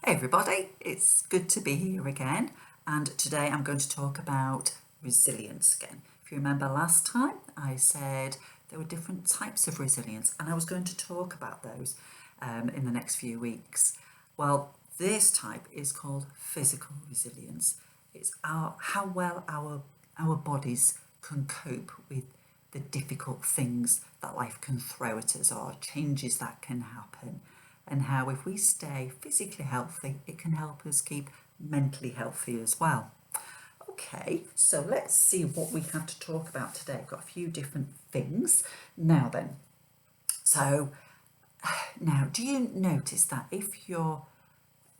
Hey everybody, it's good to be here again, and today I'm going to talk about resilience again. If you remember last time, I said there were different types of resilience, and I was going to talk about those in the next few weeks. Well, this type is called physical resilience. It's how well our bodies can cope with the difficult things that life can throw at us or changes that can happen, and how if we stay physically healthy, it can help us keep mentally healthy as well. Okay, so let's see what we have to talk about today. I've got a few different things. Now then, so now do you notice that if you're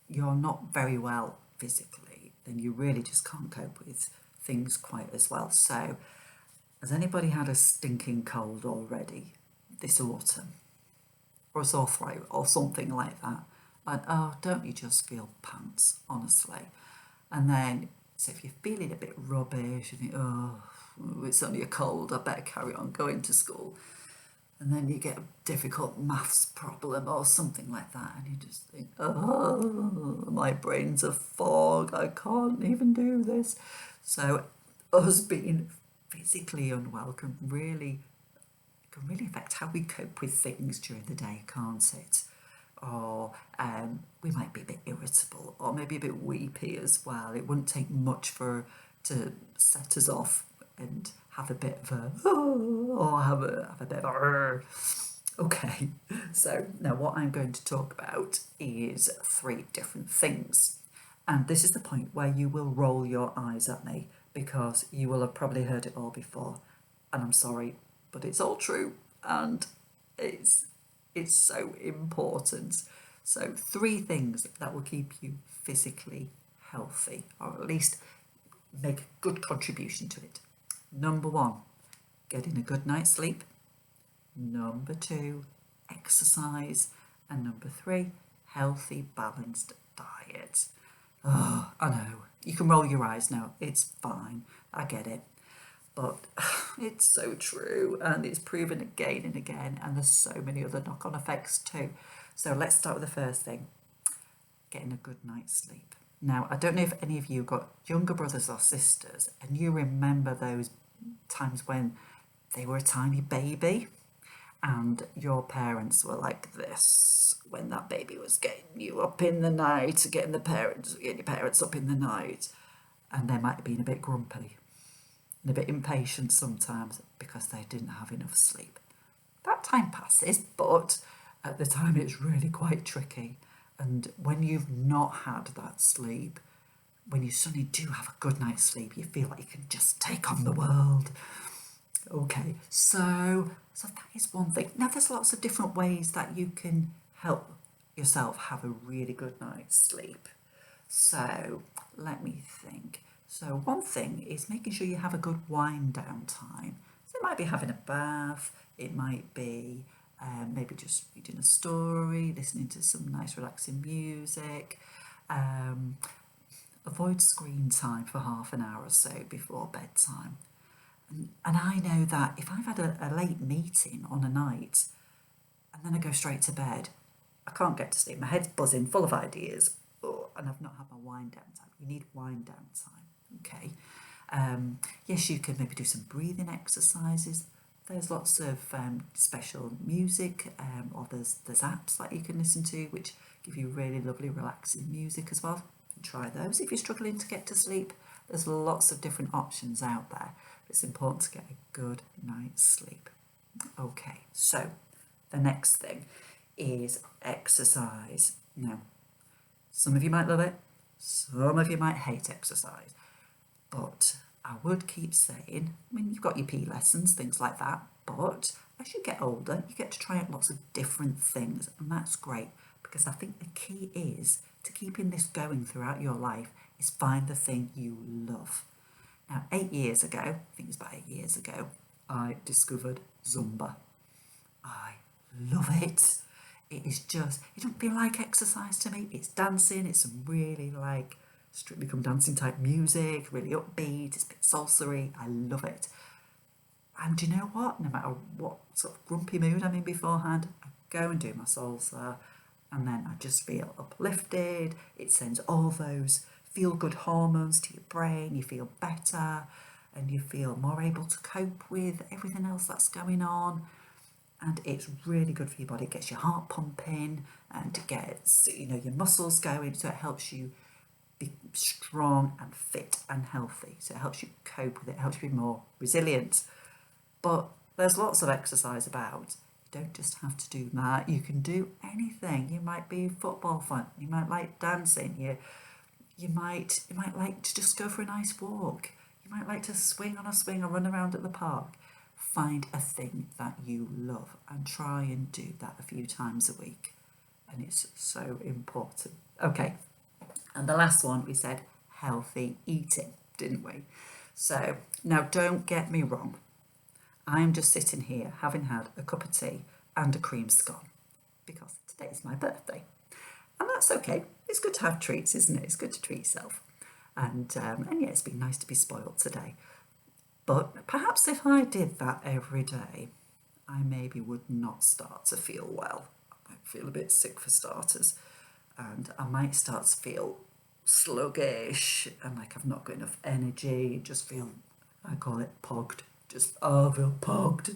not very well physically, then you really just can't cope with things quite as well. So has anybody had a stinking cold already this autumn? Or a sore throat or something like that? And oh, don't you just feel pants, honestly? And then, so if you're feeling a bit rubbish, you think, oh, it's only a cold, I better carry on going to school. And then you get a difficult maths problem or something like that, and you just think, oh, my brain's a fog, I can't even do this. So, us being physically unwell can really affect how we cope with things during the day, can't it? Or we might be a bit irritable or maybe a bit weepy as well. It wouldn't take much to set us off and have a bit of a or have a bit of a okay. So now what I'm going to talk about is three different things. And this is the point where you will roll your eyes at me because you will have probably heard it all before. And I'm sorry, but it's all true and it's it's so important. So three things that will keep you physically healthy, or at least make a good contribution to it. Number one, getting a good night's sleep. Number two, exercise. And number three, healthy, balanced diet. Oh, I know. You can roll your eyes now. It's fine. I get it. But it's so true, and it's proven again and again, and there's so many other knock-on effects too. So let's start with the first thing, getting a good night's sleep. Now, I don't know if any of you got younger brothers or sisters, and you remember those times when they were a tiny baby and your parents were like this when that baby was getting you up in the night, getting your parents up in the night, and they might have been a bit grumpy and a bit impatient sometimes because they didn't have enough sleep. That time passes, but at the time it's really quite tricky. And when you've not had that sleep, when you suddenly do have a good night's sleep, you feel like you can just take on the world. Okay, so that is one thing. Now there's lots of different ways that you can help yourself have a really good night's sleep. So let me think. So one thing is making sure you have a good wind down time. So it might be having a bath, it might be maybe just reading a story, listening to some nice relaxing music. Um, Avoid screen time for half an hour or so before bedtime. And I know that if I've had a late meeting on a night and then I go straight to bed, I can't get to sleep. My head's buzzing, full of ideas, and I've not had my wind down time. You need wind down time. Okay. Yes, you can maybe do some breathing exercises. There's lots of special music, or there's apps that you can listen to which give you really lovely relaxing music as well. Try those if you're struggling to get to sleep. There's lots of different options out there. It's important to get a good night's sleep. Okay, so the next thing is exercise. Now, some of you might love it, some of you might hate exercise, but I would keep saying, I mean, you've got your P lessons, things like that, but as you get older, you get to try out lots of different things, and that's great because I think the key is to keeping this going throughout your life is find the thing you love. Now, 8 years ago, I think it was about 8 years ago, I discovered Zumba. I love it. It is just, it doesn't feel like exercise to me. It's dancing, it's some really like Strictly Come Dancing type music, really upbeat, it's a bit salsa-y. I love it. And do you know what? No matter what sort of grumpy mood I'm in beforehand, I go and do my salsa and then I just feel uplifted. It sends all those feel-good hormones to your brain. You feel better and you feel more able to cope with everything else that's going on. And it's really good for your body. It gets your heart pumping and it gets, your muscles going. So it helps you be strong and fit and healthy. So it helps you cope with it, helps you be more resilient. But there's lots of exercise about. You don't just have to do that. You can do anything. You might be a football fan. You might like dancing. You might like to just go for a nice walk. You might like to swing on a swing or run around at the park. Find a thing that you love and try and do that a few times a week. And it's so important. Okay, and the last one we said healthy eating, didn't we? So now don't get me wrong. I'm just sitting here having had a cup of tea and a cream scone because today's my birthday. And that's okay. It's good to have treats, isn't it? It's good to treat yourself. And yeah, it's been nice to be spoiled today. But perhaps if I did that every day, I maybe would not start to feel well. I might feel a bit sick for starters. And I might start to feel sluggish and like I've not got enough energy. Just feel, I call it pogged. I feel pogged.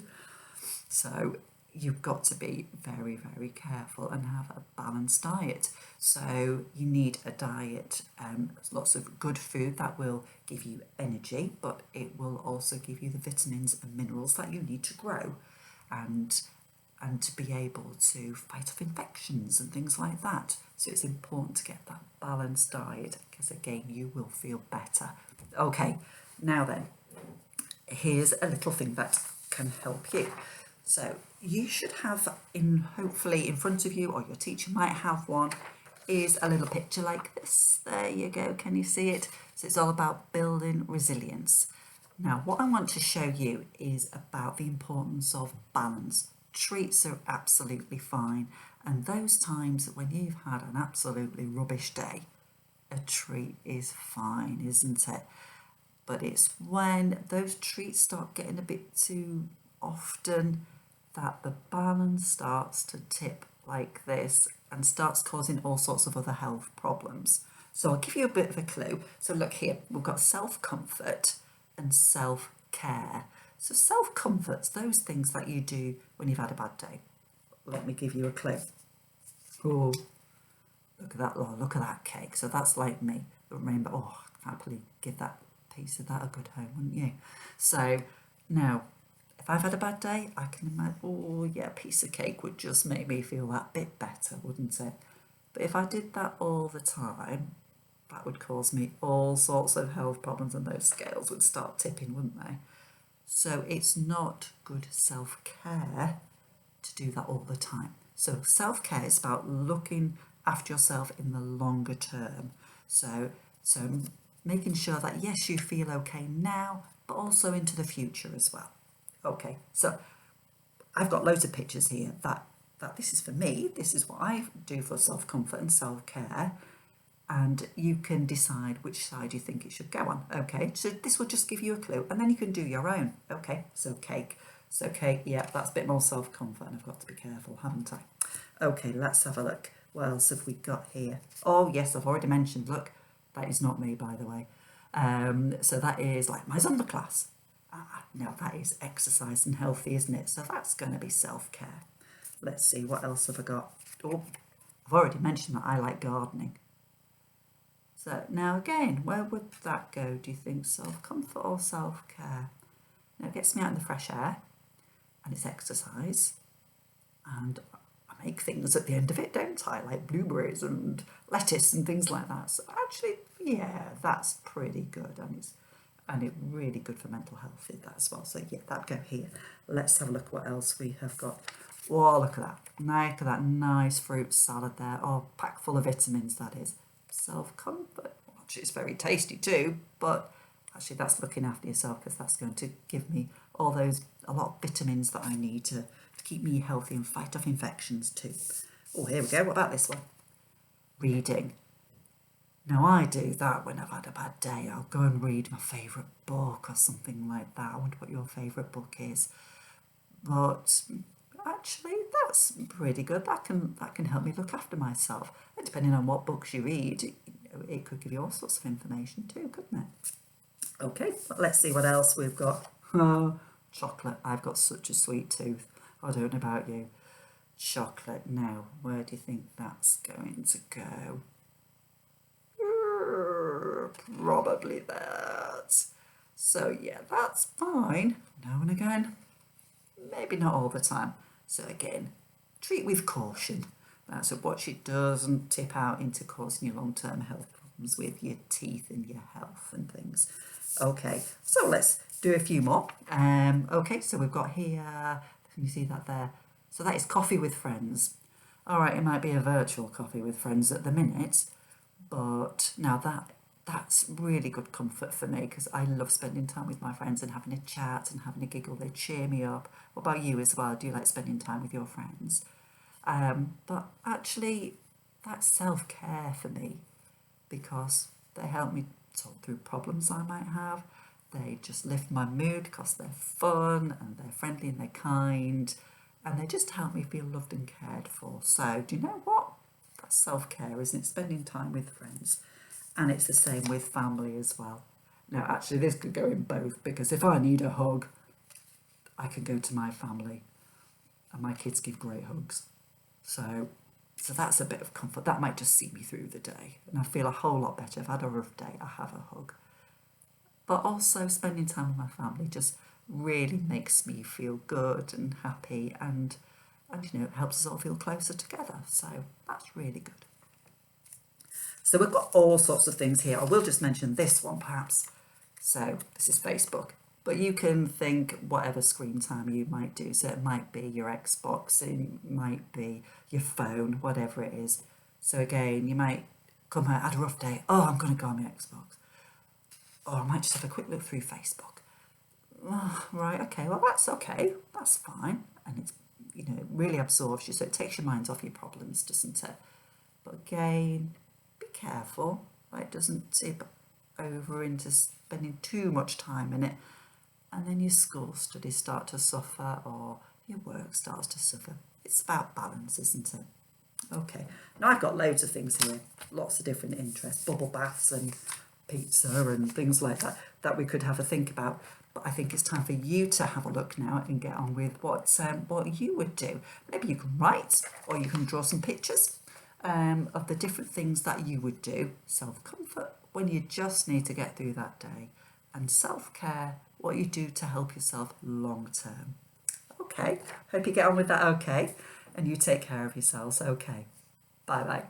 So you've got to be very, very careful and have a balanced diet. So you need a diet, lots of good food that will give you energy, but it will also give you the vitamins and minerals that you need to grow and to be able to fight off infections and things like that. So it's important to get that balanced diet because again, you will feel better. Okay, now then, here's a little thing that can help you. So you should have hopefully in front of you, or your teacher might have one, is a little picture like this. There you go. Can you see it? So it's all about building resilience. Now, what I want to show you is about the importance of balance. Treats are absolutely fine. And those times when you've had an absolutely rubbish day, a treat is fine, isn't it? But it's when those treats start getting a bit too often that the balance starts to tip like this and starts causing all sorts of other health problems. So I'll give you a bit of a clue. So look here, we've got self-comfort and self-care. So self-comfort's those things that you do when you've had a bad day. Let me give you a clue. Oh, look at that, look at that cake. So that's like me. Remember, I'd happily give that piece of that a good home, wouldn't you? So now, if I've had a bad day, I can imagine, a piece of cake would just make me feel that bit better, wouldn't it? But if I did that all the time, that would cause me all sorts of health problems and those scales would start tipping, wouldn't they? So it's not good self-care to do that all the time. So self-care is about looking after yourself in the longer term. So making sure that yes, you feel okay now, but also into the future as well. Okay, so I've got loads of pictures here that this is for me. This is what I do for self-comfort and self-care. And you can decide which side you think it should go on. Okay, so this will just give you a clue and then you can do your own. Okay, so cake. So cake, yeah, that's a bit more self-comfort and I've got to be careful, haven't I? Okay, let's have a look. What else have we got here? Oh, yes, I've already mentioned, look, that is not me, by the way. So that is like my Zumba class. Now that is exercise and healthy, isn't it? So that's going to be self-care. Let's see, what else have I got? Oh, I've already mentioned that I like gardening. So now again, where would that go? Do you think self-comfort or self-care? Now it gets me out in the fresh air and it's exercise. And I make things at the end of it, don't I? Like blueberries and lettuce and things like that. So actually, yeah, that's pretty good. And it's really good for mental health in that as well. So yeah, that'd go here. Let's have a look what else we have got. Oh, look at that. Look at that nice fruit salad there. Oh, packed full of vitamins, that is. Self-comfort. Actually, it's very tasty too, but actually that's looking after yourself because that's going to give me a lot of vitamins that I need to keep me healthy and fight off infections too. Oh, here we go. What about this one? Reading. Now I do that when I've had a bad day. I'll go and read my favourite book or something like that. I wonder what your favourite book is. But actually, that's pretty good. That can help me look after myself. And depending on what books you read, it could give you all sorts of information too, couldn't it? Okay, let's see what else we've got. Chocolate. I've got such a sweet tooth. I don't know about you. Chocolate. Now, where do you think that's going to go? Probably that. So yeah, that's fine. Now and again, maybe not all the time. So again, treat with caution. That's what she doesn't tip out into causing you long-term health problems with your teeth and your health and things. Okay, so let's do a few more. Okay, so we've got here, can you see that there? So that is coffee with friends. All right, it might be a virtual coffee with friends at the minute, but now that's really good comfort for me because I love spending time with my friends and having a chat and having a giggle. They cheer me up. What about you as well? Do you like spending time with your friends? But actually, that's self-care for me because they help me talk through problems I might have. They just lift my mood because they're fun and they're friendly and they're kind and they just help me feel loved and cared for. So, do you know what? That's self-care, isn't it? Spending time with friends. And it's the same with family as well. Now, actually, this could go in both because if I need a hug, I can go to my family and my kids give great hugs. So that's a bit of comfort. That might just see me through the day. And I feel a whole lot better. If I've had a rough day, I have a hug. But also spending time with my family just really makes me feel good and happy and it helps us all feel closer together. So that's really good. So we've got all sorts of things here. I will just mention this one perhaps. So this is Facebook. But you can think whatever screen time you might do. So it might be your Xbox, it might be your phone, whatever it is. So again, you might come out, had a rough day. Oh, I'm going to go on my Xbox. Or I might just have a quick look through Facebook. Oh, right, okay, well, that's okay. That's fine. And it's, it really absorbs you. So it takes your mind off your problems, doesn't it? But again, be careful. It doesn't tip over into spending too much time in it. And then your school studies start to suffer or your work starts to suffer. It's about balance, isn't it? Okay, now I've got loads of things here, lots of different interests, bubble baths and pizza and things like that we could have a think about. But I think it's time for you to have a look now and get on with what you would do. Maybe you can write or you can draw some pictures of the different things that you would do. Self-comfort when you just need to get through that day, and self-care, what you do to help yourself long term. Okay, hope you get on with that okay, and you take care of yourselves. Okay, bye bye.